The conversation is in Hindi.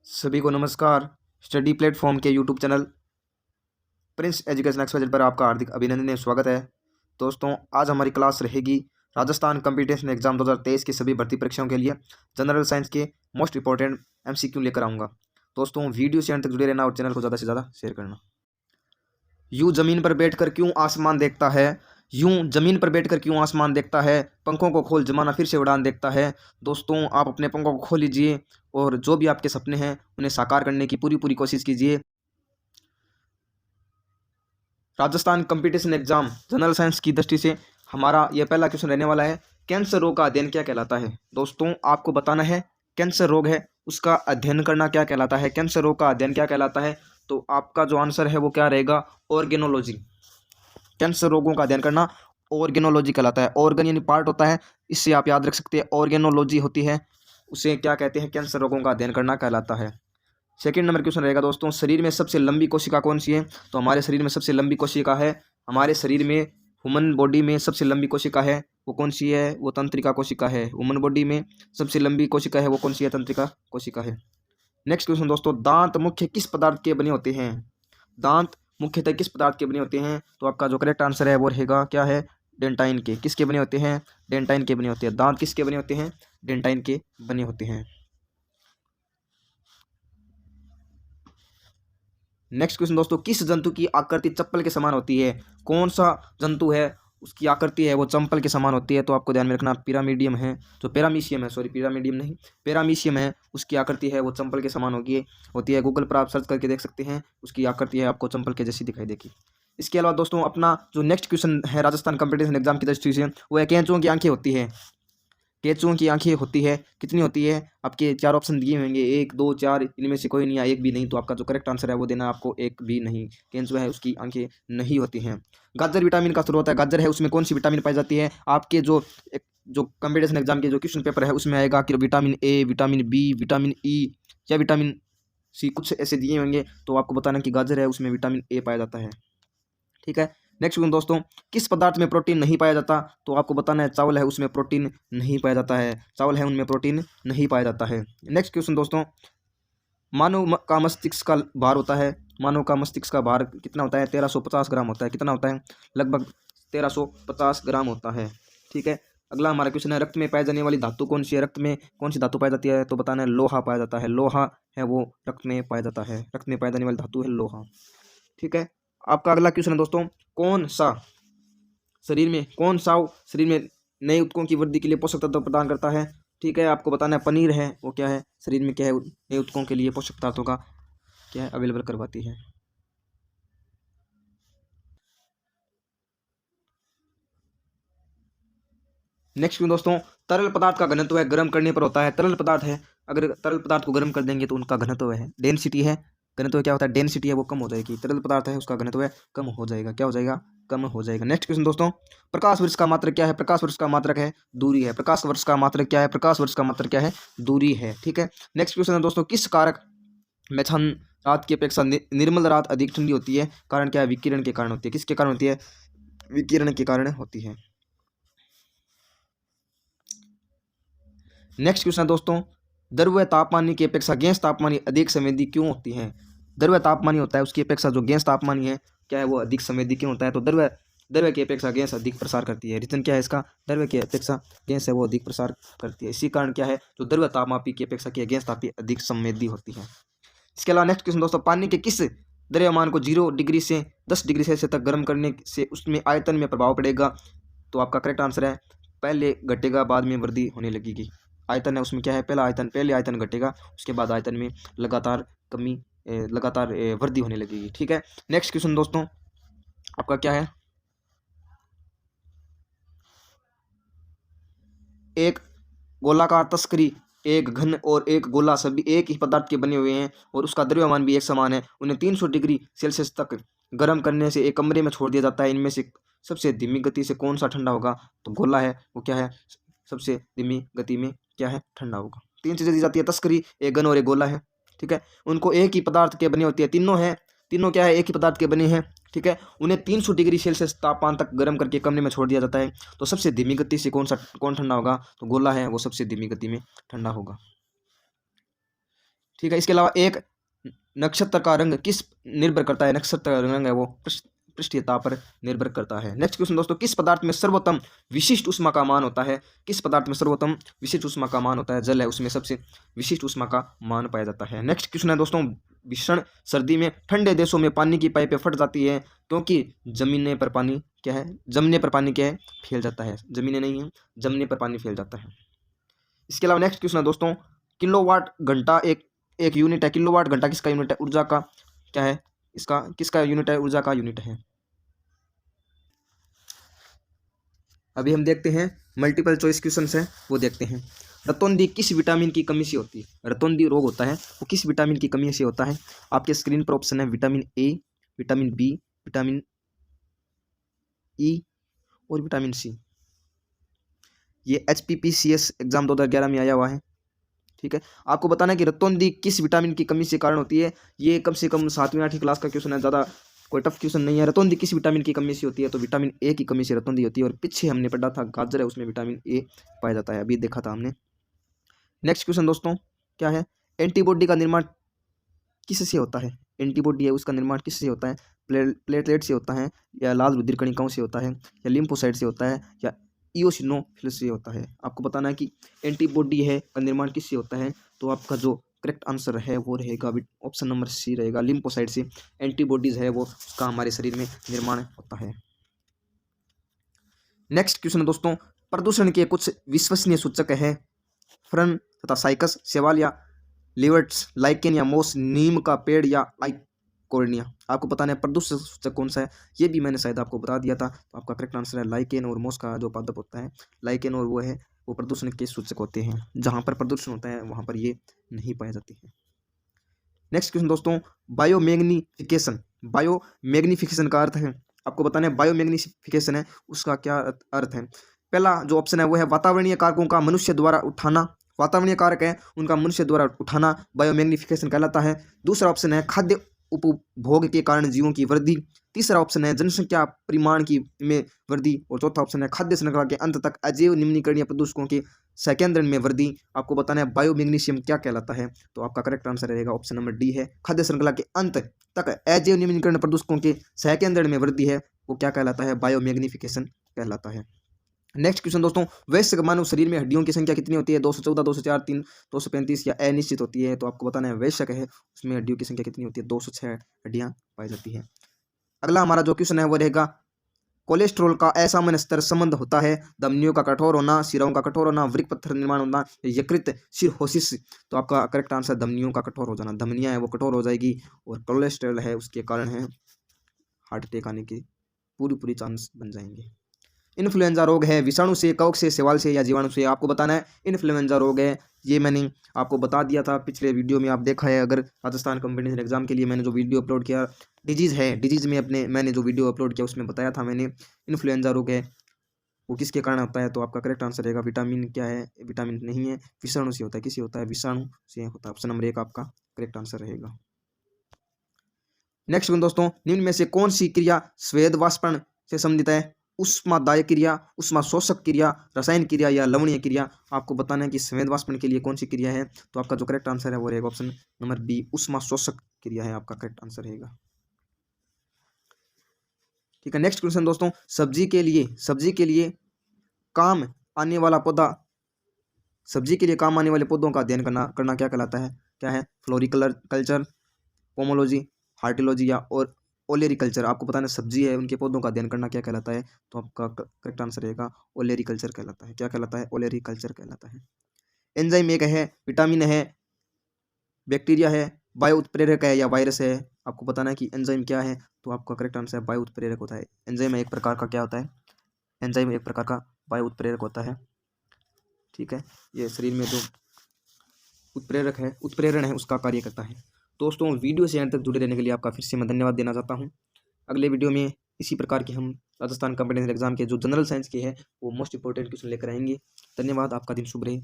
सभी को नमस्कार। स्टडी प्लेटफॉर्म के YouTube channel Prince education expert पर आपका हार्दिक अभिनंदन एवं स्वागत है। दोस्तों, आज हमारी क्लास रहेगी राजस्थान कंपटीशन एग्जाम 2023 की सभी भर्ती परीक्षाओं के लिए जनरल साइंस के मोस्ट इंपॉर्टेंट एमसीक्यू लेकर आऊँगा। दोस्तों, वीडियो से अंत तक जुड़े रहना और चैनल को ज़्यादा से ज़्यादा शेयर करना। यूँ ज़मीन पर बैठकर क्यों आसमान देखता है, यूं जमीन पर बैठकर क्यों आसमान देखता है, पंखों को खोल जमाना फिर से उड़ान देखता है। दोस्तों, आप अपने पंखों को खोल लीजिए और जो भी आपके सपने हैं उन्हें साकार करने की पूरी कोशिश कीजिए। Rajasthan competition exam general science की दृष्टि से हमारा यह पहला क्वेश्चन रहने वाला है, कैंसर रोग का अध्ययन क्या कहलाता है। दोस्तों, आपको बताना है कैंसर रोग है उसका अध्ययन करना क्या कहलाता है, कैंसर रोग का अध्ययन क्या कहलाता है। तो आपका जो आंसर है वो क्या रहेगा, ऑर्गेनोलॉजी। कैंसर रोगों का अध्ययन करना ऑर्गेनोलॉजी कहलाता है। ऑर्गन यानी पार्ट होता है, इससे आप याद रख सकते हैं ऑर्गेनोलॉजी होती है, उसे क्या कहते हैं, कैंसर रोगों का अध्ययन करना कहलाता है। सेकंड नंबर क्वेश्चन रहेगा दोस्तों, शरीर में सबसे लंबी कोशिका कौन सी है। तो हमारे शरीर में सबसे लंबी कोशिका है, हमारे शरीर में ह्यूमन बॉडी में सबसे लंबी कोशिका है वो कौन सी है, वो तंत्रिका कोशिका है। ह्यूमन बॉडी में सबसे लंबी कोशिका है वो कौन सी है, तंत्रिका कोशिका है। नेक्स्ट क्वेश्चन दोस्तों, दांत मुख्य किस पदार्थ के बने होते हैं। दांत मुख्यतः किस पदार्थ के बने होते हैं। तो आपका जो करेक्ट आंसर है वो रहेगा क्या है, डेंटाइन के। किसके बने होते हैं, डेंटाइन के बने होते हैं। दांत किसके बने होते हैं, डेंटाइन के बने होते हैं। नेक्स्ट क्वेश्चन दोस्तों, किस जंतु की आकृति चप्पल के समान होती है। कौन सा जंतु है उसकी आकृति है वो चंपल के समान होती है। तो आपको ध्यान में रखना, पिरामिडियम है, जो पैरामीशियम है, सॉरी पिरामिडियम नहीं, पैरामीशियम है, उसकी आकृति है वो चंपल के समान होती है। गूगल पर आप सर्च करके देख सकते हैं, उसकी आकृति है आपको चंपल के जैसी दिखाई देगी। इसके अलावा दोस्तों, अपना जो नेक्स्ट क्वेश्चन है राजस्थान कंपटीशन एग्जाम की दृष्टि से वो है, कैंचुओं की आंखें होती है। केंचुओं की आंखें होती है, कितनी होती है। आपके चार ऑप्शन दिए होंगे, 1 2 4, इनमें से कोई नहीं या एक भी नहीं। तो आपका जो करेक्ट आंसर है वो देना आपको एक भी नहीं, केंचुआ है उसकी आंखें नहीं होती हैं। गाजर विटामिन का स्रोत है, गाजर है उसमें कौन सी विटामिन पाई जाती है। आपके जो कंपटीशन एग्जाम के जो क्वेश्चन पेपर है उसमें आएगा कि vitamin A, vitamin B, vitamin E या विटामिन सी, कुछ ऐसे दिए होंगे। तो आपको बताना कि गाजर है उसमें विटामिन ए पाया जाता है, ठीक है। नेक्स्ट क्वेश्चन दोस्तों, किस पदार्थ में प्रोटीन नहीं पाया जाता। तो आपको बताना है चावल है उसमें प्रोटीन नहीं पाया जाता है, चावल है उनमें प्रोटीन नहीं पाया जाता है। नेक्स्ट क्वेश्चन दोस्तों, मानव का मस्तिष्क का भार होता है, मानव का मस्तिष्क का भार कितना होता है, 1350 ग्राम होता है। कितना होता है, लगभग 1350 ग्राम होता है, ठीक है। अगला हमारा क्वेश्चन है, रक्त में पाई जाने वाली धातु कौन सी है। रक्त में कौन सी धातु पाई जाती है। तो बताना है लोहा पाया जाता है, लोहा है वो रक्त में पाया जाता है, रक्त में पाई जाने वाली धातु है लोहा, ठीक है। आपका अगला क्वेश्चन है दोस्तों, कौन सा शरीर में नए ऊतकों की वृद्धि के लिए पोषक तत्व प्रदान करता है। ठीक है, आपको बताना है पनीर है वो क्या है, शरीर में क्या है, नए ऊतकों के लिए पोषक तत्वों का क्या है, अवेलेबल करवाती है। नेक्स्ट दोस्तों, तरल पदार्थ का घनत्व है गर्म करने पर होता है। तरल पदार्थ है, अगर तरल पदार्थ को गर्म कर देंगे तो उनका घनत्व है, डेंसिटी है, घनत्व क्या होता है, डेंसिटी है वो कम हो जाएगी। तरल पदार्थ है उसका घनत्व है कम हो जाएगा, क्या हो जाएगा, कम हो जाएगा। नेक्स्ट क्वेश्चन दोस्तों, प्रकाश वर्ष का मात्रक क्या है। प्रकाश वर्ष का मात्रक है दूरी है, प्रकाश वर्ष का मात्रक क्या है, प्रकाश वर्ष का मात्रक क्या है, दूरी है, ठीक है। नेक्स्ट क्वेश्चन है दोस्तों, किस कारक में रात की अपेक्षा निर्मल रात अधिक ठंडी होती है। कारण क्या है, विकिरण के कारण होती है। किसके कारण होती है, विकिरण के कारण होती है। नेक्स्ट क्वेश्चन दोस्तों, द्रव्य तापमानी की अपेक्षा गैस तापमानी अधिक संवेदी क्यों होती है। द्रव्य तापमानी होता है उसकी अपेक्षा जो गैस तापमानी है क्या है वो अधिक संवेदी क्यों होता है। तो द्रव्य की अपेक्षा गैस अधिक प्रसार करती है। रीजन क्या है इसका, द्रव्य की अपेक्षा गैस है वो अधिक प्रसार करती है। इसी कारण क्या है, जो द्रव्य तापमापी की अपेक्षा क्या है, गैस तापी अधिक संवेदी होती है। इसके अलावा नेक्स्ट क्वेश्चन दोस्तों, पानी के किस द्रव्यमान को 0 डिग्री से 10 डिग्री सेल्सियस तक गर्म करने से उसमें आयतन में प्रभाव पड़ेगा। तो आपका करेक्ट आंसर है पहले घटेगा बाद में वृद्धि होने लगेगी। आयतन है उसमें क्या है, पहले आयतन घटेगा उसके बाद आयतन में लगातार वृद्धि होने लगेगी, ठीक है। नेक्स्ट क्वेश्चन दोस्तों आपका क्या है, एक गोलाकार तस्करी, एक घन और एक गोला सभी एक ही पदार्थ के बने हुए हैं और उसका द्रव्यमान भी एक समान है। उन्हें 300 डिग्री सेल्सियस तक गर्म करने से एक कमरे में छोड़ दिया जाता है। इनमें से सबसे धीमी गति से कौन सा ठंडा होगा। तो गोला है वो क्या है, सबसे धीमी गति में क्या है, ठंडा होगा। 3 चीजें दी जाती है, तस्करी, एक घन और एक गोला है, ठीक है। उनको एक ही पदार्थ के बने होती है, तीनों क्या है, एक ही पदार्थ के बने हैं, ठीक है। उन्हें 300 डिग्री सेल्सियस तापमान तक गर्म करके कमरे में छोड़ दिया जाता है। तो सबसे धीमी गति से कौन ठंडा होगा। तो गोला है वो सबसे धीमी गति में ठंडा होगा, ठीक है। इसके अलावा एक नक्षत्र का रंग किस निर्भर करता है, नक्षत्र का रंग है वो पृष्ठीय ताप पर निर्भर करता है। नेक्स्ट क्वेश्चन दोस्तों, किस पदार्थ में सर्वोत्तम विशिष्ट ऊष्मा का मान होता है, किस पदार्थ में सर्वोत्तम विशिष्ट ऊष्मा का मान होता है, जल है उसमें सबसे विशिष्ट ऊष्मा का मान पाया जाता है। नेक्स्ट क्वेश्चन है दोस्तों, भीषण सर्दी में ठंडे देशों में पानी की पाइपें फट जाती है क्योंकि जमीने पर पानी क्या है, जमने पर पानी क्या है, फैल जाता है, जमीने नहीं है, जमने पर पानी फैल जाता है। इसके अलावा नेक्स्ट क्वेश्चन है दोस्तों, किलोवाट घंटा एक यूनिट है, किलोवाट घंटा किसका यूनिट है, ऊर्जा का क्या है, इसका किसका यूनिट है, ऊर्जा का यूनिट है। अभी हम देखते हैं मल्टीपल चॉइस क्वेश्चन है वो देखते हैं। रतौंधी किस विटामिन की कमी से होती है, रतौंधी रोग होता है वो किस विटामिन की कमी से होता है। आपके स्क्रीन पर ऑप्शन है vitamin A, vitamin B, vitamin E और विटामिन सी। ये HPPCS एग्जाम 2011 में आया हुआ है। ठीक है, आपको बताना है कि रतौंधी किस विटामिन की कमी से कारण होती है। ये कम से कम 7वीं 8वीं क्लास का क्वेश्चन है, ज़्यादा कोई टफ क्वेश्चन नहीं है। रतौंधी किस विटामिन की कमी से होती है, तो विटामिन ए की कमी से रतौंधी होती है। और पीछे हमने पढ़ा था गाजर है उसमें विटामिन ए पाया जाता है, अभी देखा था हमने। नेक्स्ट क्वेश्चन दोस्तों क्या है, एंटीबॉडी का निर्माण किससे होता है, एंटीबॉडी है उसका निर्माण किससे होता है, प्लेटलेट से होता है या लाल रुधिर कणिकाओं से होता है या लिम्फोसाइट से होता है या इओसिनोफिल से होता है। आपको बताना है कि एंटीबॉडी है का निर्माण किससे होता है, तो आपका जो करेक्ट आंसर है वो रहेगा ऑप्शन नंबर सी रहेगा, लिम्फोसाइट से एंटीबॉडीज है वो उसका हमारे शरीर में निर्माण होता है। नेक्स्ट क्वेश्चन दोस्तों, प्रदूषण के कुछ विश्वसनीय सूचक है, फ्रन तथा साइकस, सेवाल या लिवर्ट्स, लाइकेन या मोस, नीम का पेड़ या लाइकोर्निया। आपको बताना है प्रदूषण सूचक कौन सा है, ये भी मैंने शायद आपको बता दिया था। तो आपका करेक्ट आंसर है लाइकेन और मोस का जो पादप होता है लाइकेन, और वो है वो प्रदूषण के सूचक होते हैं। जहाँ पर प्रदूषण होता है वहाँ पर ये नहीं पाए जाते हैं। नेक्स्ट क्वेश्चन दोस्तों, बायोमैग्निफिकेशन, बायोमैग्निफिकेशन का अर्थ है, आपको बताना है बायोमैग्निफिकेशन है उसका क्या अर्थ है। पहला जो ऑप्शन है वो है वातावरणीय कारकों का मनुष्य द्वारा उठाना, वातावरणीय कारक है उनका मनुष्य द्वारा उठाना बायोमैग्निफिकेशन कहलाता है। दूसरा ऑप्शन है खाद्य उपभोग के कारण जीवों की वृद्धि। तीसरा ऑप्शन है जनसंख्या परिमाण की में वृद्धि। और चौथा ऑप्शन है खाद्य श्रृंखला के अंत तक अजैव निम्नीकरणीय प्रदूषकों के सेकेंद्रण में वृद्धि। आपको बताना है बायोमैग्नीशियम क्या कहलाता है, तो आपका करेक्ट आंसर रहेगा ऑप्शन नंबर डी है, खाद्य श्रृंखला के अंत तक अजैव निम्नीकरण प्रदूषकों के सेकेंद्रण में वृद्धि है वो क्या कहलाता है, बायोमैग्निफिकेशन कहलाता है। नेक्स्ट क्वेश्चन दोस्तों, वयस्क मानव शरीर में हड्डियों की संख्या कितनी होती है, 214, 204, 3, 235 या अनिश्चित होती है। तो आपको बताना है वयस्क है उसमें हड्डियों की संख्या कितनी होती है, 206 हड्डियां पाई जाती है। अगला हमारा जो क्वेश्चन है वो रहेगा, कोलेस्ट्रॉल का असामान्य स्तर संबंध होता है धमनियों का कठोर होना, सिरों का कठोर होना, वृक्क पत्थर निर्माण होना, यकृत सिरहोसिस। तो आपका करेक्ट आंसर धमनियों का कठोर हो जाना, धमनियां है वो कठोर हो जाएगी और कोलेस्ट्रॉल है उसके कारण है हार्ट अटैक आने के पूरी चांस बन जाएंगे। इन्फ्लुएंजा रोग है विषाणु से, कवक से, शैवाल से या जीवाणु से। आपको बताना है इन्फ्लुएंजा रोग है, ये मैंने आपको बता दिया था पिछले वीडियो में, आप देखा है अगर। राजस्थान कॉम्पिटिशन एग्जाम के लिए मैंने जो वीडियो अपलोड किया, डिजीज़ है, डिजीज़ में मैंने जो वीडियो अपलोड किया उसमें बताया था मैंने इन्फ्लुएंजा रोग है वो किसके कारण होता है। तो आपका करेक्ट आंसर रहेगा विटामिन क्या है, विटामिन नहीं है, विषाणु से होता है। किसी होता है, विषाणु से होता है। ऑप्शन नंबर 1 आपका करेक्ट आंसर रहेगा। नेक्स्ट दोस्तों, निम्न में से कौन सी क्रिया स्वेद वाष्पन से संबंधित है, उष्मादायक क्रिया, उष्मा शोषक क्रिया, रसायन क्रिया या लवणीय क्रिया। आपको बताना है कि संवेद वाष्पन के लिए कौन सी क्रिया है, तो आपका जो करेक्ट आंसर है वो रहेगा ऑप्शन नंबर बी, उष्मा शोषक क्रिया है आपका करेक्ट आंसर रहेगा। ठीक है, नेक्स्ट क्वेश्चन दोस्तों, सब्जी के लिए काम आने वाला पौधा, सब्जी के लिए काम आने वाले पौधों का अध्ययन करना क्या कहलाता है, क्या है, फ्लोरिकल्चर, पोमोलॉजी, हार्टिलॉजी या और ओलेरिकल्चर। आपको बताना सब्जी है उनके पौधों का अध्ययन करना क्या कहलाता है, तो आपका करेक्ट आंसर रहेगा ओलेरिकल्चर कहलाता है। क्या कहलाता है, ओलेरिकल्चर कहलाता है। एंजाइम एक है, विटामिन है, बैक्टीरिया है, वायु उत्प्रेरक है या वायरस है। आपको बताना है कि एंजाइम क्या है, तो आपका करेक्ट आंसर है वायु उत्प्रेरक होता है। एंजाइम एक प्रकार का क्या होता है, एंजाइम एक प्रकार का वायु उत्प्रेरक होता है। ठीक है, ये शरीर में जो उत्प्रेरण है उसका कार्य करता है। दोस्तों वीडियो से अंत तक जुड़े रहने के लिए आपका फिर से मैं धन्यवाद देना चाहता हूं। अगले वीडियो में इसी प्रकार के हम राजस्थान कॉम्पिटिशन एग्जाम के जो जनरल साइंस के हैं वो मोस्ट इंपोर्टेंट क्वेश्चन लेकर आएंगे। धन्यवाद, आपका दिन शुभ रहे।